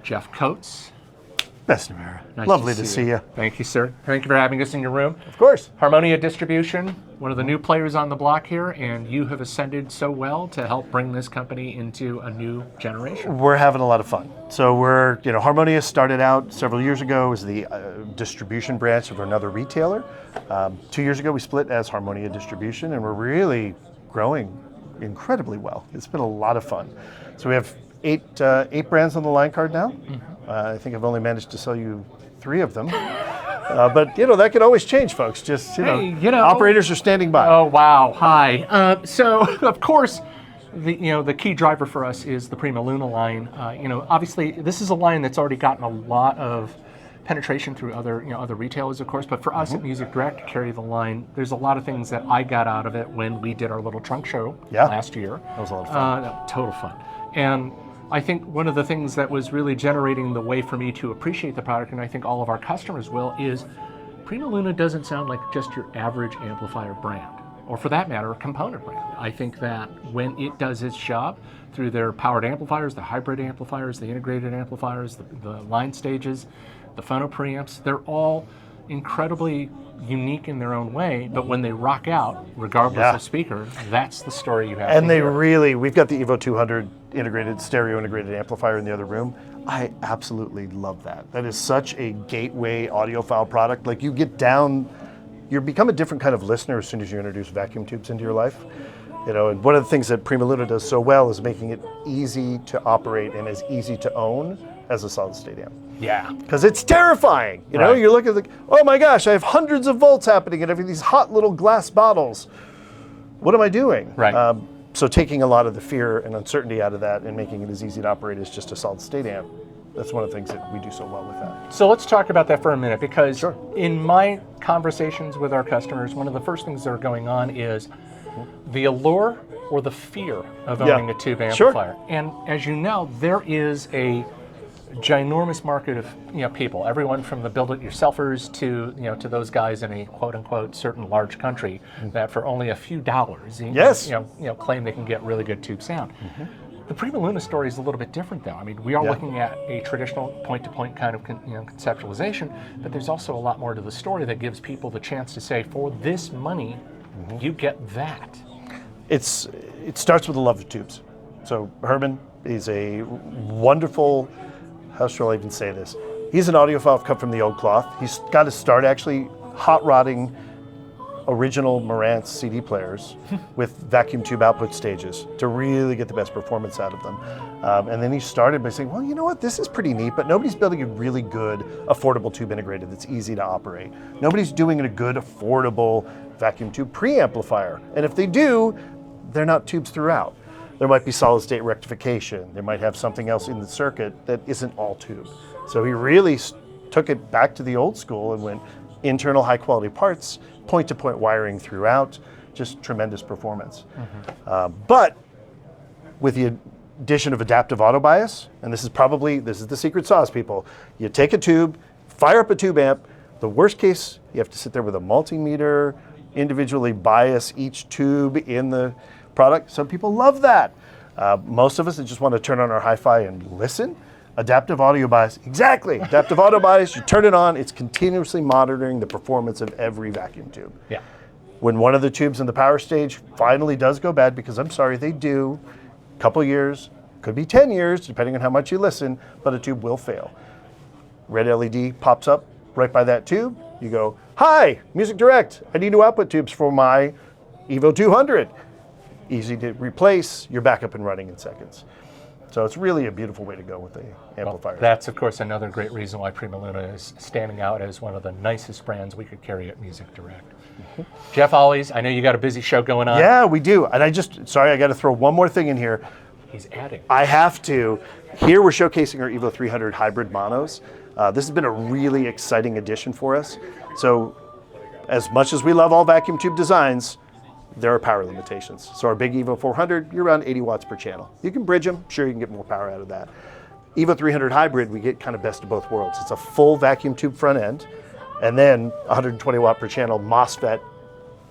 Jeff Coates. Best Nievera. Nice Lovely to see you. Thank you, sir. Thank you for having us in your room. Of course. Harmonia Distribution, one of the new players on the block here, and you have ascended so well to help bring this company into a new generation. We're having a lot of fun. So Harmonia started out several years ago as the distribution branch of another retailer. 2 years ago, we split as Harmonia Distribution, and we're really growing incredibly well. It's been a lot of fun. So we have eight brands on the line card now. I think I've only managed to sell you 3 of them. But that could always change, folks. Just, Hey, operators are standing by. Oh, wow. Hi. So, of course, the key driver for us is the PrimaLuna line. Obviously, this is a line that's already gotten a lot of penetration through other retailers, of course. But for us at Music Direct to carry the line, there's a lot of things that I got out of it when we did our little trunk show last year. That was a lot of fun. Total fun. And I think one of the things that was really generating the way for me to appreciate the product, and I think all of our customers will, is PrimaLuna doesn't sound like just your average amplifier brand, or for that matter, a component brand. I think that when it does its job through their powered amplifiers, the hybrid amplifiers, the integrated amplifiers, the line stages, the phono preamps, they're all incredibly unique in their own way, but when they rock out, regardless of speaker, that's the story you have. And we've got the Evo 200 stereo integrated amplifier in the other room. I absolutely love that. That is such a gateway audiophile product. Like, you become a different kind of listener as soon as you introduce vacuum tubes into your life. And one of the things that PrimaLuna does so well is making it easy to operate and as easy to own as a solid state amp. Yeah. Because it's terrifying. You're looking like, oh my gosh, I have hundreds of volts happening and I have these hot little glass bottles. What am I doing? Right. So taking a lot of the fear and uncertainty out of that and making it as easy to operate as just a solid state amp, that's one of the things that we do so well with that. So let's talk about that for a minute, because in my conversations with our customers, one of the first things that are going on is the allure or the fear of owning a tube amplifier. And as you know, there is a ginormous market of people, everyone from the build-it-yourselfers to those guys in a quote-unquote certain large country that for only a few dollars claim they can get really good tube sound. The PrimaLuna story is a little bit different, though. I mean, we are looking at a traditional point-to-point kind of conceptualization, but there's also a lot more to the story that gives people the chance to say, for this money, you get that. It starts with a love of tubes. So Herman is a wonderful, how shall I even say this? He's an audiophile cut from the old cloth. He's got to start actually hot rodding original Marantz CD players with vacuum tube output stages to really get the best performance out of them. And then he started by saying, well, you know what, this is pretty neat, but nobody's building a really good, affordable tube integrated that's easy to operate. Nobody's doing a good, affordable vacuum tube preamplifier. And if they do, they're not tubes throughout. There might be solid state rectification. There might have something else in the circuit that isn't all tube. So he really took it back to the old school and went internal high quality parts, point-to-point wiring throughout, just tremendous performance. But with the addition of adaptive auto bias, and this is the secret sauce, people. You take a tube, fire up a tube amp. The worst case, you have to sit there with a multimeter, individually bias each tube in the product. Some people love that. Most of us just want to turn on our hi-fi and listen. Adaptive audio bias, exactly. Adaptive auto bias, you turn it on, it's continuously monitoring the performance of every vacuum tube. Yeah. When one of the tubes in the power stage finally does go bad, because I'm sorry, they do, a couple years, could be 10 years, depending on how much you listen, but a tube will fail. Red LED pops up right by that tube. You go, hi, Music Direct, I need new output tubes for my Evo 200. Easy to replace, you're back up and running in seconds. So it's really a beautiful way to go with the amplifier. Well, that's, of course, another great reason why PrimaLuna is standing out as one of the nicest brands we could carry at Music Direct. Jeff, always, I know you got a busy show going on. Yeah, we do. And I got to throw one more thing in here. He's adding. I have to. Here we're showcasing our Evo 300 hybrid monos. This has been a really exciting addition for us. So as much as we love all vacuum tube designs, there are power limitations. So our big Evo 400, you're around 80 watts per channel. You can bridge them, sure, you can get more power out of that. Evo 300 hybrid, we get kind of best of both worlds. It's a full vacuum tube front end, and then 120 watt per channel MOSFET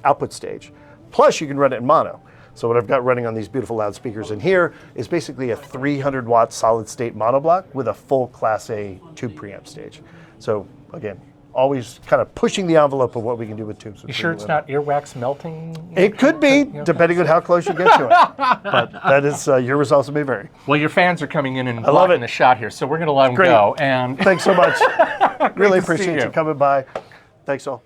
output stage. Plus you can run it in mono. So what I've got running on these beautiful loudspeakers in here is basically a 300 watt solid state monoblock with a full Class A tube preamp stage. So again, always kind of pushing the envelope of what we can do with tubes. You sure it's not earwax melting? It could be, depending on how close you get to it. But that is, your results may vary. Well, your fans are coming in and blocking the shot here, so we're going to let them go. And thanks so much. Really to see appreciate you coming by. Thanks all.